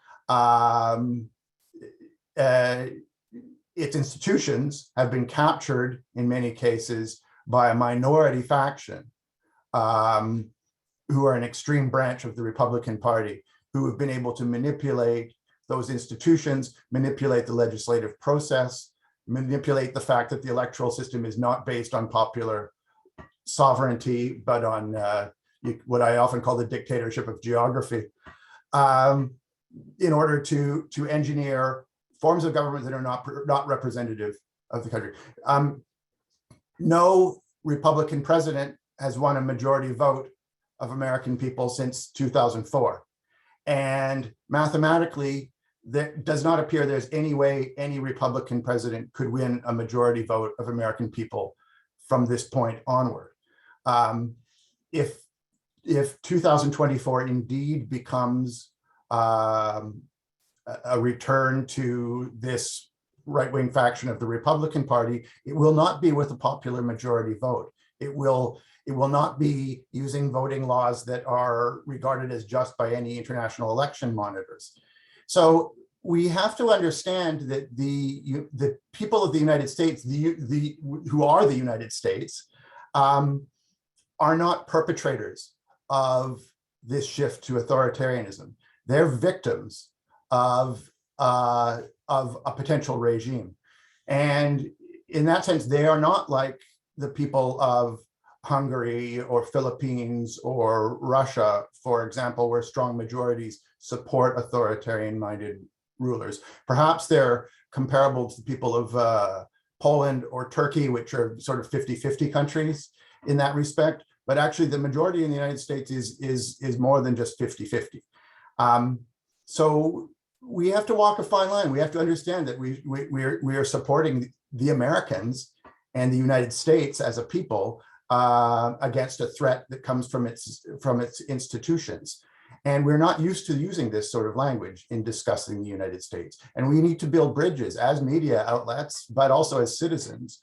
its institutions have been captured in many cases by a minority faction who are an extreme branch of the Republican Party, who have been able to manipulate those institutions, manipulate the legislative process, manipulate the fact that the electoral system is not based on popular sovereignty, but on what I often call the dictatorship of geography, in order to engineer forms of government that are not representative of the country. No Republican president has won a majority vote of American people since 2004. And mathematically, there does not appear there's any way any Republican president could win a majority vote of American people from this point onward. If 2024 indeed becomes a return to this right-wing faction of the Republican Party, it will not be with a popular majority vote. It will not be using voting laws that are regarded as just by any international election monitors. So we have to understand that the people of the United States, who are the United States, are not perpetrators of this shift to authoritarianism. They're victims of a potential regime. And in that sense, they are not like the people of Hungary or Philippines or Russia, for example, where strong majorities support authoritarian-minded rulers. Perhaps they're comparable to the people of Poland or Turkey, which are sort of 50-50 countries in that respect. But actually, the majority in the United States is more than just 50-50. So we have to walk a fine line. We have to understand that we are supporting the Americans and the United States as a people against a threat that comes from its institutions. And we're not used to using this sort of language in discussing the United States. And we need to build bridges as media outlets, but also as citizens,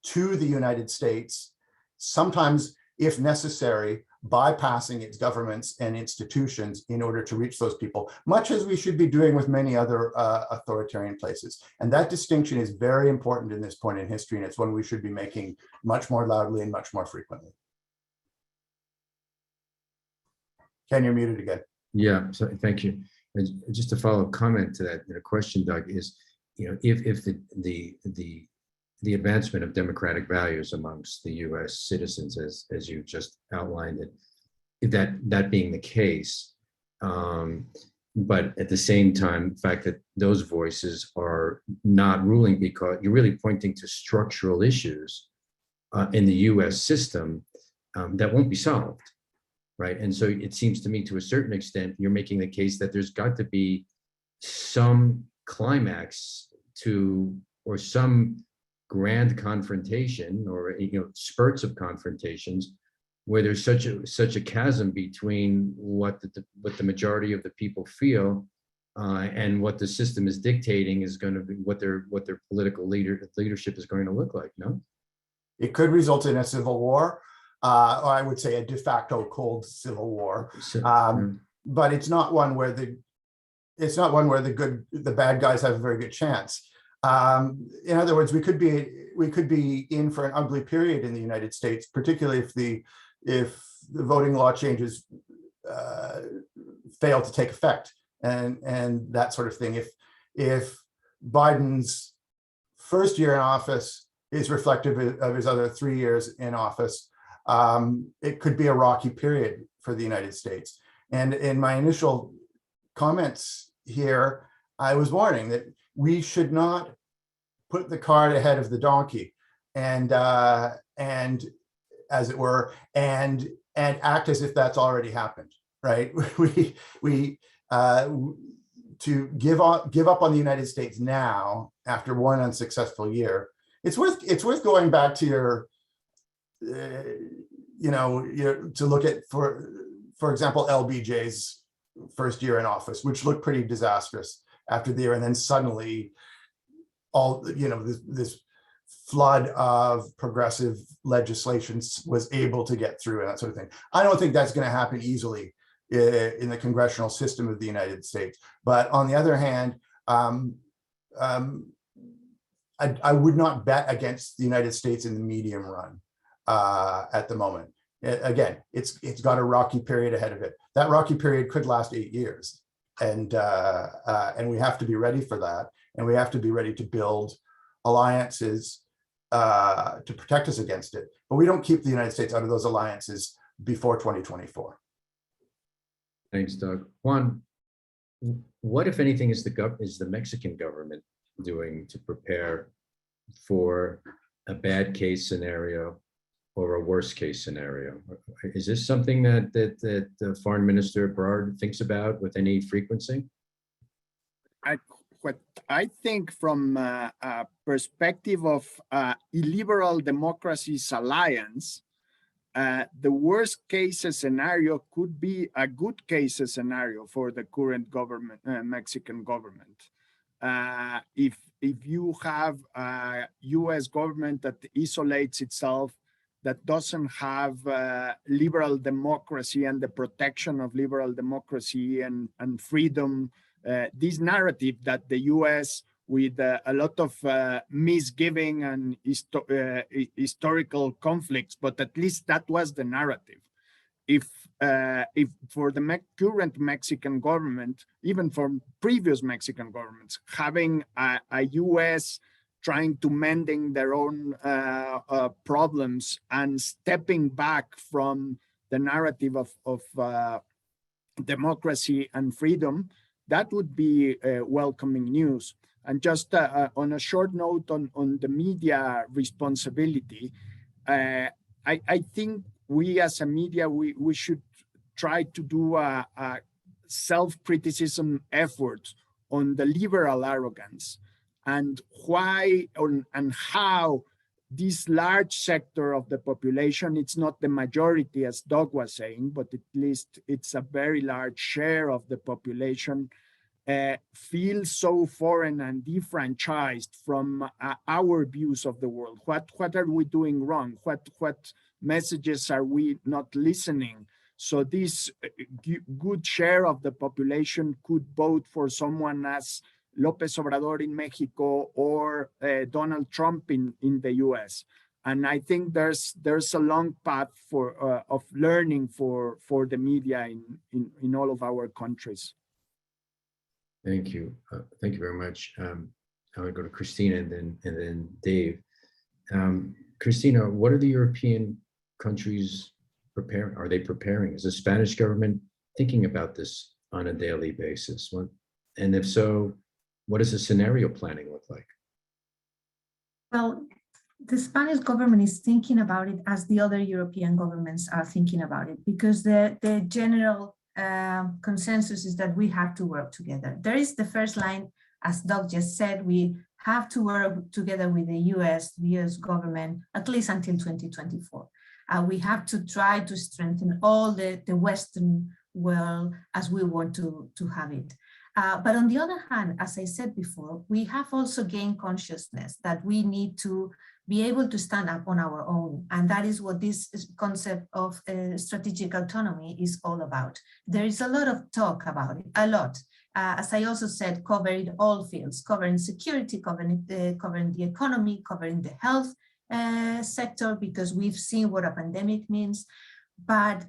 to the United States, sometimes, if necessary, bypassing its governments and institutions in order to reach those people, much as we should be doing with many other authoritarian places. And that distinction is very important in this point in history, and it's one we should be making much more loudly and much more frequently. Ken, you're muted again. Yeah, so thank you. And just a follow-up comment to that question, Doug, is, if the advancement of democratic values amongst the U.S. citizens, as you just outlined it, that being the case, but at the same time, the fact that those voices are not ruling because you're really pointing to structural issues in the U.S. system that won't be solved, right? And so it seems to me, to a certain extent, you're making the case that there's got to be some climax to, or some grand confrontation, or spurts of confrontations, where there's such a chasm between what the majority of the people feel and what the system is dictating is going to be, what their political leadership is going to look like. No, it could result in a civil war, or I would say a de facto cold civil war. But it's not one where the bad guys have a very good chance. In other words, we could be in for an ugly period in the United States, particularly if the voting law changes fail to take effect and that sort of thing. If Biden's first year in office is reflective of his other 3 years in office, it could be a rocky period for the United States. And in my initial comments here, I was warning that we should not put the cart ahead of the donkey and as it were, and act as if that's already happened, right? We to give up on the United States now after one unsuccessful year. It's worth going back to your to look at, for example, LBJ's first year in office, which looked pretty disastrous after the year, and then suddenly all, this flood of progressive legislation was able to get through and that sort of thing. I don't think that's going to happen easily in the congressional system of the United States. But on the other hand, I would not bet against the United States in the medium run at the moment. Again, it's got a rocky period ahead of it. That rocky period could last 8 years, and we have to be ready for that, and we have to be ready to build alliances to protect us against it. But we don't keep the United States out of those alliances before 2024. Thanks, Doug. Juan, what, if anything, is the Mexican government doing to prepare for a bad case scenario or a worst case scenario? Is this something that the Foreign Minister Berard thinks about with any frequency? What I think from a perspective of illiberal democracies alliance, the worst case scenario could be a good case scenario for the current government, Mexican government. If you have a U.S. government that isolates itself, that doesn't have liberal democracy and the protection of liberal democracy and freedom, this narrative that the U.S., with a lot of misgiving and historical conflicts, but at least that was the narrative. If for the current Mexican government, even from previous Mexican governments, having a U.S. trying to mending their own problems and stepping back from the narrative of democracy and freedom, that would be welcoming news. And just on a short note on the media responsibility, I think we as a media, we should try to do a self-criticism effort on the liberal arrogance and why and how this large sector of the population, it's not the majority as Doug was saying, but at least it's a very large share of the population, feels so foreign and defranchised from our views of the world. What are we doing wrong? What messages are we not listening? So this good share of the population could vote for someone as López Obrador in Mexico or Donald Trump in the US. And I think there's a long path of learning for the media in all of our countries. Thank you. Thank you very much. I want to go to Cristina and then Dave. Cristina, what are the European countries preparing? Are they preparing? Is the Spanish government thinking about this on a daily basis? And if so, what does the scenario planning look like? Well, the Spanish government is thinking about it as the other European governments are thinking about it, because the general consensus is that we have to work together. There is the first line, as Doug just said, we have to work together with the US government, at least until 2024. We have to try to strengthen all the Western world as we want to have it. But on the other hand, as I said before, we have also gained consciousness that we need to be able to stand up on our own. And that is what this concept of strategic autonomy is all about. There is a lot of talk about it, a lot. As I also said, covering all fields, covering security, covering the economy, covering the health sector, because we've seen what a pandemic means. But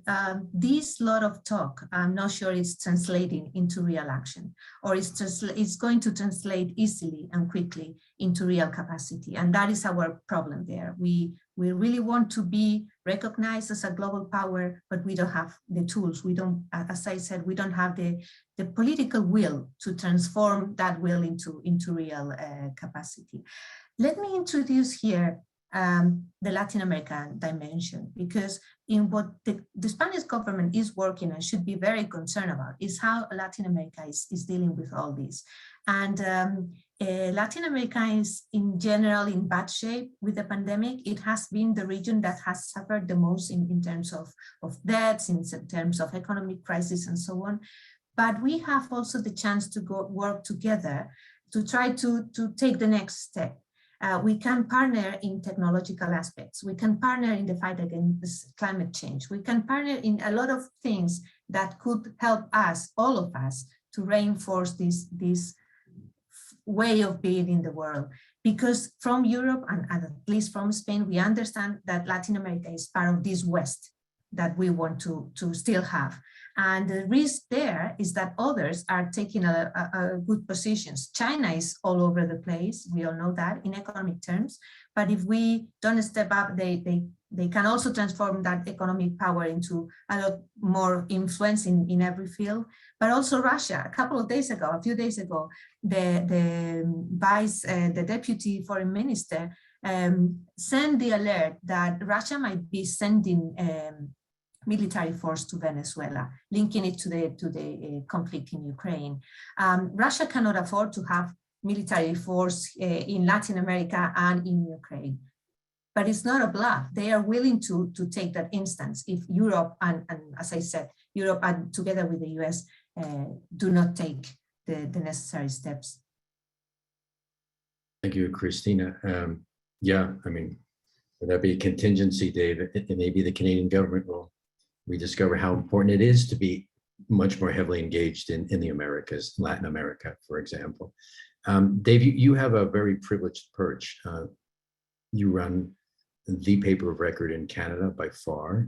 this lot of talk, I'm not sure it's translating into real action, or it's going to translate easily and quickly into real capacity. And that is our problem there. We really want to be recognized as a global power, but we don't have the tools. We don't, as I said, we don't have the political will to transform that will into real capacity. Let me introduce here the Latin American dimension, because in what the Spanish government is working and should be very concerned about is how Latin America is dealing with all this. And Latin America is in general in bad shape with the pandemic. It has been the region that has suffered the most in terms of deaths, in terms of economic crisis and so on. but we have also the chance to go work together to try to take the next step. We can partner in technological aspects. We can partner in the fight against climate change. We can partner in a lot of things that could help us, all of us, to reinforce this way of being in the world. Because from Europe, and at least from Spain, we understand that Latin America is part of this West that we want to still have. And the risk there is that others are taking a good positions. China is all over the place. We all know that in economic terms. But if we don't step up, they can also transform that economic power into a lot more influence in every field. But also Russia, a few days ago, the deputy foreign minister sent the alert that Russia might be sending military force to Venezuela, linking it to the conflict in Ukraine. Russia cannot afford to have military force in Latin America and in Ukraine. But it's not a bluff. They are willing to take that instance if Europe and as I said, Europe and together with the US do not take the necessary steps. Thank you, Cristina. Yeah, I mean, would that be a contingency, Dave? And maybe the Canadian government will rediscover how important it is to be much more heavily engaged in the Americas, Latin America, for example. Dave, you have a very privileged perch. You run the paper of record in Canada by far.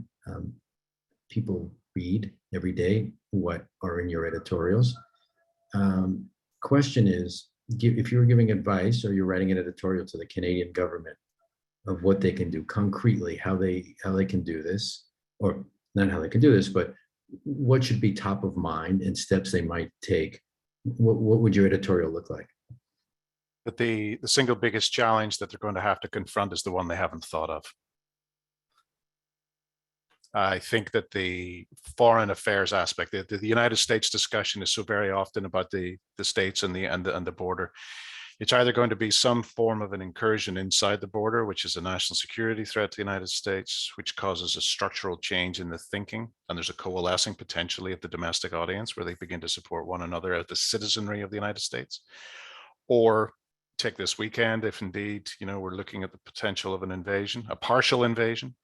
People read every day what are in your editorials. Question is, if you're giving advice or you're writing an editorial to the Canadian government of what they can do concretely, how they can do this, or not how they can do this, but what should be top of mind and steps they might take, what would your editorial look like? But the single biggest challenge that they're going to have to confront is the one they haven't thought of. I think that the foreign affairs aspect, the United States discussion is so very often about the states and the border. It's either going to be some form of an incursion inside the border, which is a national security threat to the United States, which causes a structural change in the thinking. And there's a coalescing potentially of the domestic audience where they begin to support one another as the citizenry of the United States. Or take this weekend, if indeed, we're looking at the potential of an invasion, a partial invasion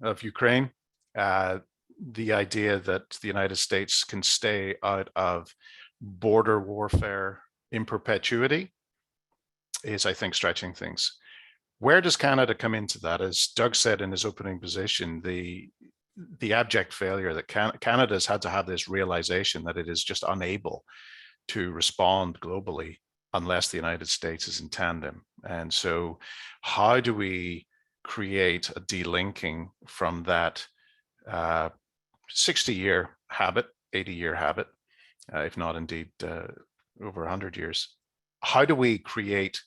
of Ukraine, the idea that the United States can stay out of border warfare in perpetuity is, I think, stretching things. Where does Canada come into that? As Doug said in his opening position, the abject failure that Canada has had to have this realization that it is just unable to respond globally unless the United States is in tandem. And so how do we create a delinking from that 60-year habit, 80-year habit, if not indeed over 100 years? How do we create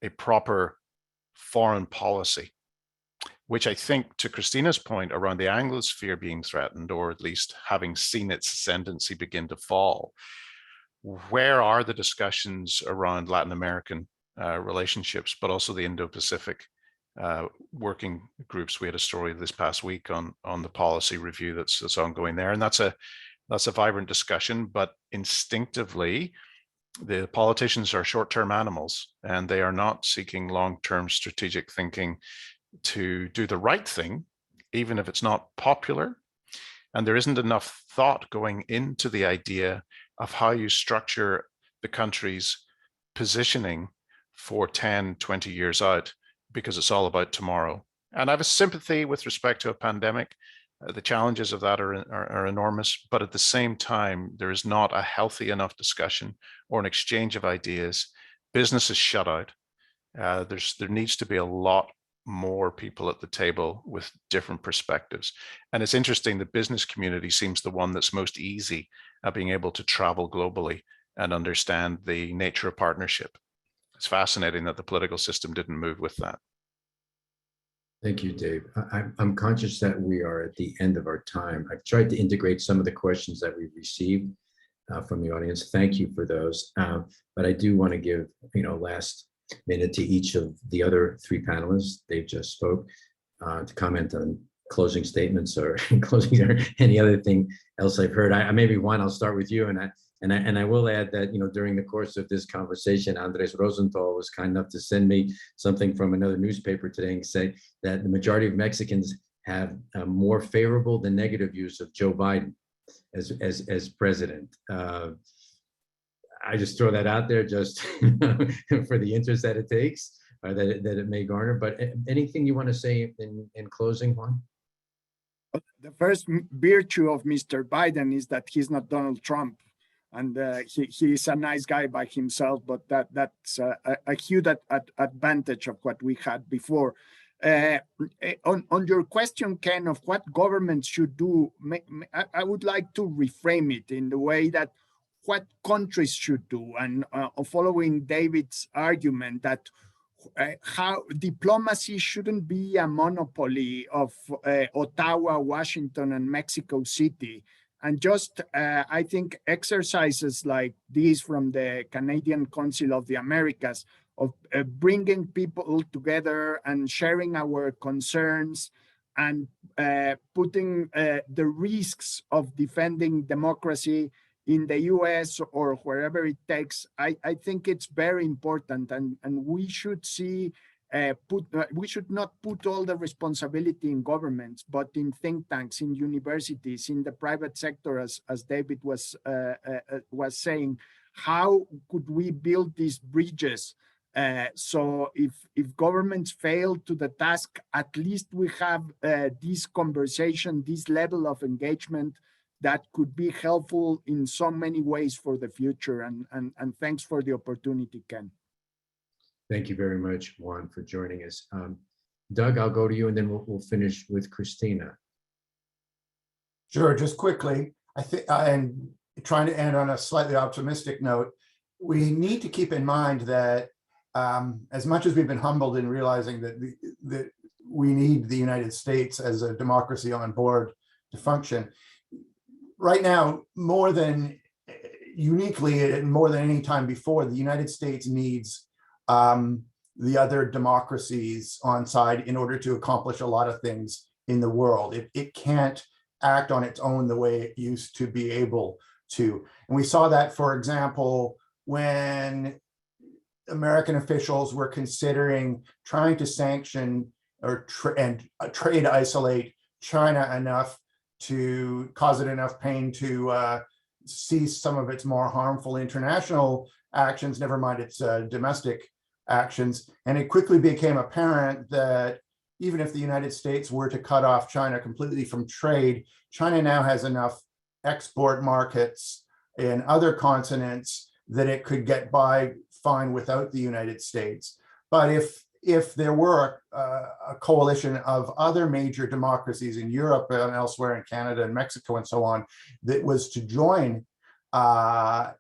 a proper foreign policy, which I think, to Cristina's point around the Anglosphere being threatened, or at least having seen its ascendancy begin to fall, where are the discussions around Latin American relationships, but also the Indo-Pacific working groups? We had a story this past week on the policy review that's ongoing there, and that's a vibrant discussion. But instinctively, the politicians are short-term animals, and they are not seeking long-term strategic thinking to do the right thing, even if it's not popular. And there isn't enough thought going into the idea of how you structure the country's positioning for 10, 20 years out, because it's all about tomorrow. And I have a sympathy with respect to a pandemic. The challenges of that are enormous, but at the same time, there is not a healthy enough discussion or an exchange of ideas. Business is shut out. There needs to be a lot more people at the table with different perspectives. And it's interesting, the business community seems the one that's most easy at being able to travel globally and understand the nature of partnership. It's fascinating that the political system didn't move with that. Thank you, Dave. I'm conscious that we are at the end of our time. I've tried to integrate some of the questions that we've received from the audience. Thank you for those. But I do want to give, last minute to each of the other three panelists. They just spoke to comment on closing statements or closing or any other thing else I've heard. I maybe Juan, I'll start with you, and I will add that, you know, during the course of this conversation, Andres Rosenthal was kind enough to send me something from another newspaper today and say that the majority of Mexicans have a more favorable than negative views of Joe Biden as president. I just throw that out there just for the interest that it takes, or that it may garner. But anything you want to say in closing, Juan? The first virtue of Mr. Biden is that he's not Donald Trump, and he's a nice guy by himself, but that's a huge advantage of what we had before. On your question, Ken, of what governments should do, I would like to reframe it in the way that what countries should do, and following David's argument that how diplomacy shouldn't be a monopoly of Ottawa, Washington, and Mexico City. And just, I think, exercises like these from the Canadian Council of the Americas of bringing people together and sharing our concerns and putting the risks of defending democracy in the US or wherever it takes, I think it's very important, and we should see we should not put all the responsibility in governments, but in think tanks, in universities, in the private sector, as David was saying. How could we build these bridges? So if governments fail to the task, at least we have this conversation, this level of engagement that could be helpful in so many ways for the future. And thanks for the opportunity, Ken. Thank you very much, Juan, for joining us. Doug, I'll go to you, and then we'll finish with Cristina. Sure, just quickly, I think, and trying to end on a slightly optimistic note, we need to keep in mind that as much as we've been humbled in realizing that we need the United States as a democracy on board to function, right now, more than uniquely and more than any time before, the United States needs the other democracies on side in order to accomplish a lot of things in the world. It can't act on its own the way it used to be able to. And we saw that, for example, when American officials were considering trying to sanction or trade isolate China enough to cause it enough pain to cease some of its more harmful international actions, never mind its domestic actions. And it quickly became apparent that even if the United States were to cut off China completely from trade, China now has enough export markets in other continents that it could get by fine without the United States. But if there were a coalition of other major democracies in Europe and elsewhere in Canada and Mexico and so on, that was to join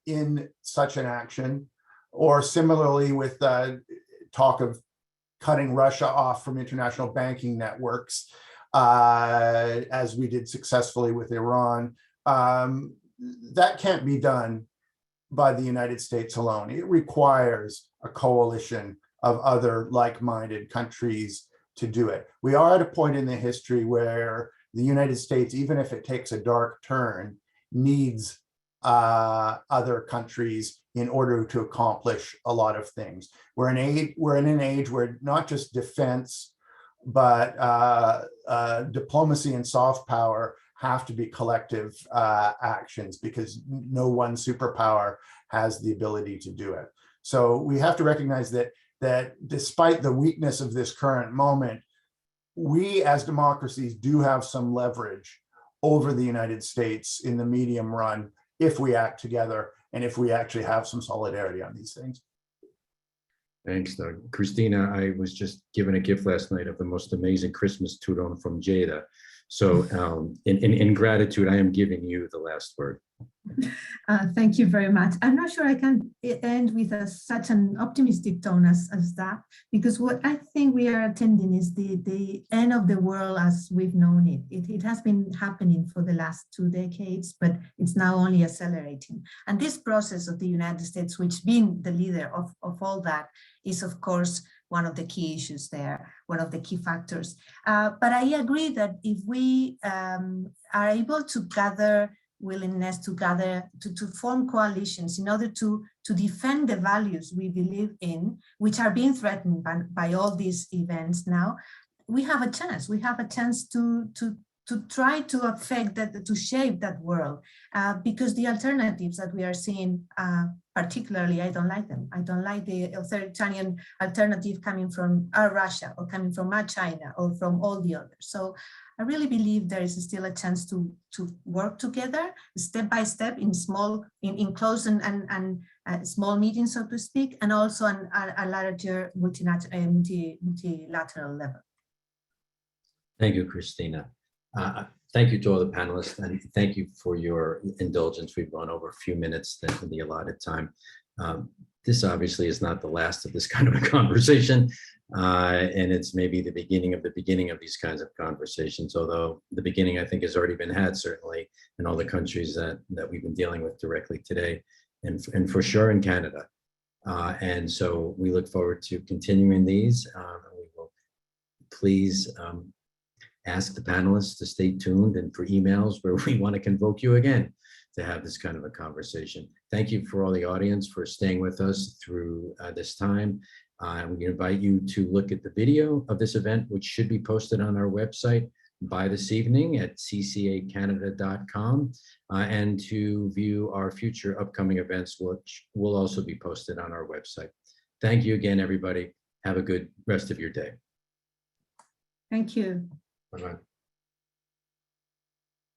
in such an action, or similarly with talk of cutting Russia off from international banking networks, as we did successfully with Iran, that can't be done by the United States alone. It requires a coalition of other like-minded countries to do it. We are at a point in the history where the United States, even if it takes a dark turn, needs other countries in order to accomplish a lot of things. We're in an age where not just defense, but diplomacy and soft power have to be collective actions, because no one superpower has the ability to do it. So we have to recognize that despite the weakness of this current moment, we as democracies do have some leverage over the United States in the medium run if we act together and if we actually have some solidarity on these things. Thanks, Doug. Cristina, I was just given a gift last night of the most amazing Christmas tudon from Jada. So in gratitude, I am giving you the last word. Thank you very much. I'm not sure I can end with such an optimistic tone as that, because what I think we are attending is the end of the world as we've known it. It has been happening for the last 2 decades, but it's now only accelerating. And this process of the United States, which being the leader of all that, is of course one of the key issues there, one of the key factors. But I agree that if we are able to gather willingness to form coalitions in order to defend the values we believe in, which are being threatened by all these events now, we have a chance. We have a chance to try to affect that, to shape that world, because the alternatives that we are seeing, particularly, I don't like them. I don't like the authoritarian alternative coming from Russia or coming from China or from all the others. So I really believe there is still a chance to work together step by step in small, in close and small meetings, so to speak, and also on a larger multilateral level. Thank you, Cristina. Thank you to all the panelists, and thank you for your indulgence. We've gone over a few minutes than the allotted time. This obviously is not the last of this kind of a conversation, and it's maybe the beginning of these kinds of conversations, although the beginning, I think, has already been had, certainly in all the countries that we've been dealing with directly today, and for sure in Canada. And so we look forward to continuing these. We will please ask the panelists to stay tuned and for emails where we want to convoke you again to have this kind of a conversation. Thank you for all the audience for staying with us through this time. We invite you to look at the video of this event, which should be posted on our website by this evening at ccacanada.com, and to view our future upcoming events, which will also be posted on our website. Thank you again, everybody. Have a good rest of your day. Thank you. Bye-bye.